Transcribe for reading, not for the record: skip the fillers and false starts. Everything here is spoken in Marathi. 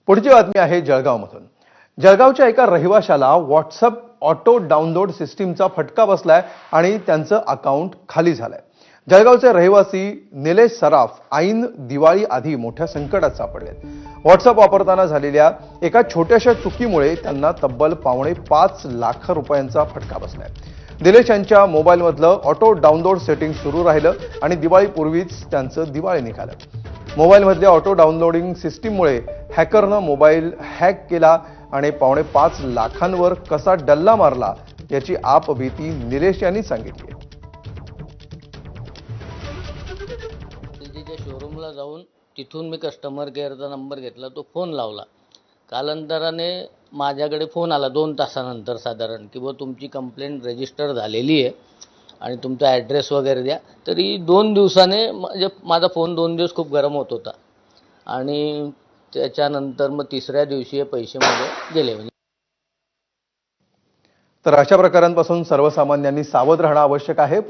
पुढची बातमी आहे जळगावमधून। जळगावच्या एका रहिवाशाला व्हॉट्सअप ऑटो डाउनलोड सिस्टीमचा फटका बसलाय आणि त्यांचं अकाउंट खाली झालंय। जळगावचे रहिवासी निलेश सराफ ऐन दिवाळी आधी मोठ्या संकटात सापडलेत। व्हॉट्सअप वापरताना झालेल्या एका छोट्याशा चुकीमुळे त्यांना तब्बल $5.5 लाख रुपयांचा फटका बसलाय। निलेश यांच्या मोबाईलमधलं ऑटो डाउनलोड सेटिंग सुरू राहिलं आणि दिवाळीपूर्वीच त्यांचं दिवाळी निघालं। मोबाईलमधल्या ऑटो डाउनलोडिंग सिस्टीममुळे हॅकरनं मोबाईल हॅक केला आणि $5.5 लाखांवर कसा डल्ला मारला याची आपबीती निलेश यांनी सांगितली। एलजीच्या शोरूमला जाऊन तिथून मी कस्टमर केअरचा नंबर घेतला, तो फोन लावला। कालांतराने माझ्याकडे फोन आला 2 तासानंतर साधारण की तुमची कंप्लेंट रजिस्टर झालेली आहे आणि तुमचा ॲड्रेस वगैरे द्या। तरी 2 दिवसाने म्हणजे माझा फोन 2 दिवस खूप गरम होत होता आणि त्याच्यानंतर मग तिसऱ्या दिवशी पैसे माझे गेले। तर अशा प्रकारांपासून सर्वसामान्यांनी सावध राहणं आवश्यक आहे।